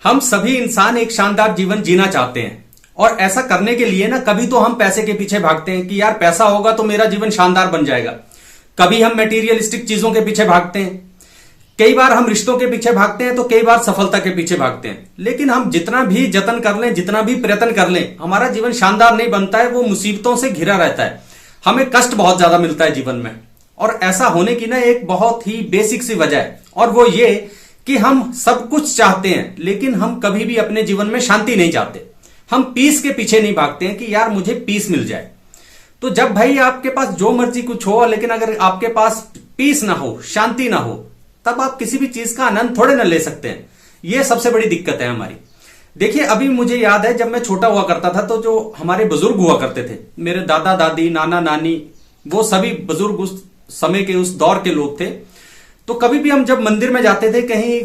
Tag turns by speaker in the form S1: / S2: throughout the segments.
S1: हम सभी इंसान एक शानदार जीवन जीना चाहते हैं और ऐसा करने के लिए ना कभी तो हम पैसे के पीछे भागते हैं कि यार पैसा होगा तो मेरा जीवन शानदार बन जाएगा। कभी हम मटेरियलिस्टिक चीजों के पीछे भागते हैं, कई बार हम रिश्तों के पीछे भागते हैं, तो कई बार सफलता के पीछे भागते हैं। लेकिन हम जितना भी जतन कर लें, जितना भी प्रयत्न कर लें, हमारा जीवन शानदार नहीं बनता है। वो मुसीबतों से घिरा रहता है, हमें कष्ट बहुत ज्यादा मिलता है जीवन में। और ऐसा होने की ना एक बहुत ही बेसिक सी वजह है, और वो ये कि हम सब कुछ चाहते हैं लेकिन हम कभी भी अपने जीवन में शांति नहीं चाहते। हम पीस के पीछे नहीं भागते हैं कि यार मुझे पीस मिल जाए। तो जब भाई आपके पास जो मर्जी कुछ हो, लेकिन अगर आपके पास पीस ना हो, शांति ना हो, तब आप किसी भी चीज का आनंद थोड़े ना ले सकते हैं। ये सबसे बड़ी दिक्कत है हमारी। देखिए, अभी मुझे याद है जब मैं छोटा हुआ करता था तो जो हमारे बुजुर्ग हुआ करते थे, मेरे दादा दादी, नाना नानी, वो सभी बुजुर्ग उस समय के, उस दौर के लोग थे। तो कभी भी हम जब मंदिर में जाते थे, कहीं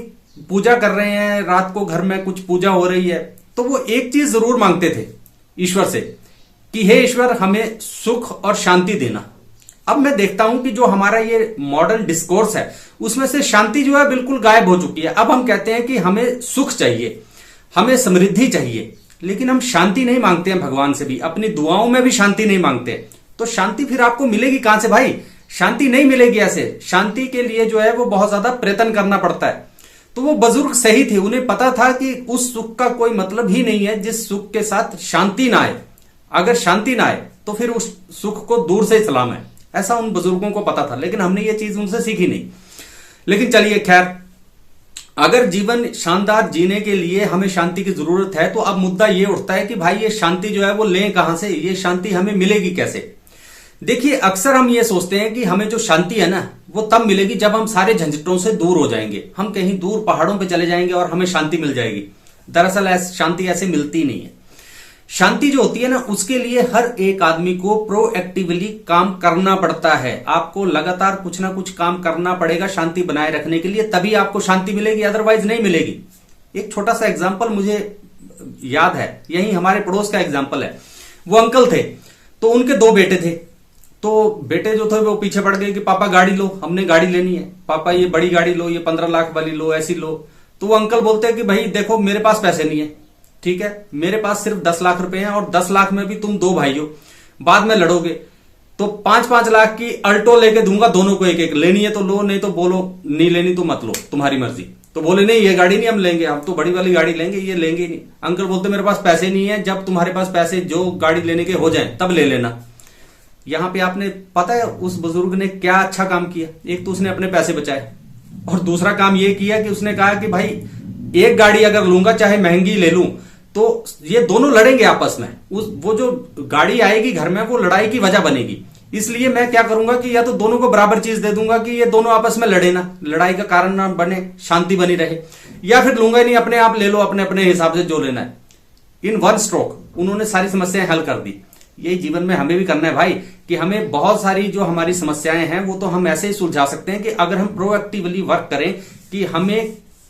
S1: पूजा कर रहे हैं, रात को घर में कुछ पूजा हो रही है, तो वो एक चीज जरूर मांगते थे ईश्वर से कि हे ईश्वर, हमें सुख और शांति देना। अब मैं देखता हूं कि जो हमारा ये मॉडर्न डिस्कोर्स है उसमें से शांति जो है बिल्कुल गायब हो चुकी है। अब हम कहते हैं कि हमें सुख चाहिए, हमें समृद्धि चाहिए, लेकिन हम शांति नहीं मांगते हैं भगवान से भी, अपनी दुआओं में भी शांति नहीं मांगते। तो शांति फिर आपको मिलेगी कहां से भाई? शांति नहीं मिलेगी ऐसे। शांति के लिए जो है वो बहुत ज्यादा प्रयत्न करना पड़ता है। तो वो बुजुर्ग सही थे, उन्हें पता था कि उस सुख का कोई मतलब ही नहीं है जिस सुख के साथ शांति ना आए। अगर शांति ना आए तो फिर उस सुख को दूर से ही सलाम है, ऐसा उन बुजुर्गों को पता था। लेकिन हमने ये चीज उनसे सीखी नहीं। लेकिन चलिए खैर, अगर जीवन शानदार जीने के लिए हमें शांति की जरूरत है, तो अब मुद्दा ये उठता है कि भाई ये शांति जो है वो लें कहां से, ये शांति हमें मिलेगी कैसे? देखिए, अक्सर हम ये सोचते हैं कि हमें जो शांति है ना वो तब मिलेगी जब हम सारे झंझटों से दूर हो जाएंगे, हम कहीं दूर पहाड़ों पे चले जाएंगे और हमें शांति मिल जाएगी। दरअसल शांति ऐसे मिलती नहीं है। शांति जो होती है ना, उसके लिए हर एक आदमी को प्रोएक्टिवली काम करना पड़ता है। आपको लगातार कुछ ना कुछ काम करना पड़ेगा शांति बनाए रखने के लिए, तभी आपको शांति मिलेगी, अदरवाइज नहीं मिलेगी। एक छोटा सा एग्जाम्पल मुझे याद है, यही हमारे पड़ोस का एग्जाम्पल है। वो अंकल थे, तो उनके दो बेटे थे। तो बेटे जो थे वो पीछे पड़ गए कि पापा गाड़ी लो, हमने गाड़ी लेनी है, पापा ये बड़ी गाड़ी लो, ये 15 लाख वाली लो, ऐसी लो। तो वो अंकल बोलते हैं कि भाई देखो, मेरे पास पैसे नहीं है, ठीक है, मेरे पास सिर्फ 10 लाख रुपए हैं, और 10 लाख में भी तुम दो भाई हो, बाद में लड़ोगे तो 5-5 लाख की अल्टो लेके दूंगा, दोनों को एक एक। लेनी है तो लो, नहीं तो बोलो नहीं लेनी तो मत लो, तुम्हारी मर्जी। तो बोले नहीं, ये गाड़ी नहीं हम लेंगे, हम तो बड़ी वाली गाड़ी लेंगे, ये लेंगे ही नहीं। अंकल बोलते मेरे पास पैसे नहीं है, जब तुम्हारे पास पैसे जो गाड़ी लेने के हो जाए तब ले लेना। यहां पे आपने पता है उस बुजुर्ग ने क्या अच्छा काम किया? एक तो उसने अपने पैसे बचाए, और दूसरा काम ये किया कि उसने कहा कि भाई एक गाड़ी अगर लूंगा चाहे महंगी ले लूं, तो ये दोनों लड़ेंगे आपस में। वो जो गाड़ी आएगी घर में वो लड़ाई की वजह बनेगी। इसलिए मैं क्या करूंगा कि या तो दोनों को बराबर चीज दे दूंगा कि ये दोनों आपस में लड़े ना, लड़ाई का कारण ना बने, शांति बनी रहे, या फिर लूंगा ही नहीं, अपने आप ले लो, अपने अपने हिसाब से जो लेना है। इन वन स्ट्रोक उन्होंने सारी समस्याएं हल कर दी। यही जीवन में हमें भी करना है भाई, कि हमें बहुत सारी जो हमारी समस्याएं हैं वो तो हम ऐसे ही सुलझा सकते हैं कि अगर हम प्रोएक्टिवली वर्क करें कि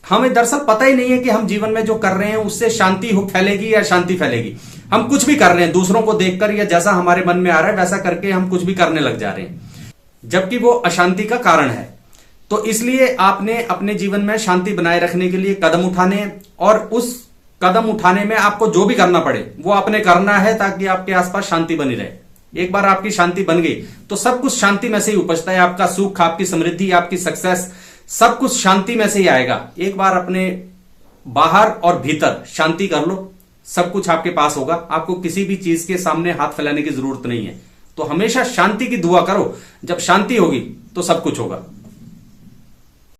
S1: हमें दरअसल पता ही नहीं है कि हम जीवन में जो कर रहे हैं उससे शांति फैलेगी या शांति फैलेगी। हम कुछ भी कर रहे हैं दूसरों को देखकर, या जैसा हमारे मन में आ रहा है वैसा करके हम कुछ भी करने लग जा रहे हैं, जबकि वो अशांति का कारण है। तो इसलिए आपने अपने जीवन में शांति बनाए रखने के लिए कदम उठाने, और उस कदम उठाने में आपको जो भी करना पड़े वो आपने करना है, ताकि आपके आसपास शांति बनी रहे। एक बार आपकी शांति बन गई तो सब कुछ शांति में से ही उपजता है। आपका सुख, आपकी समृद्धि, आपकी सक्सेस, सब कुछ शांति में से ही आएगा। एक बार अपने बाहर और भीतर शांति कर लो, सब कुछ आपके पास होगा। आपको किसी भी चीज के सामने हाथ फैलाने की जरूरत नहीं है। तो हमेशा शांति की दुआ करो, जब शांति होगी तो सब कुछ होगा।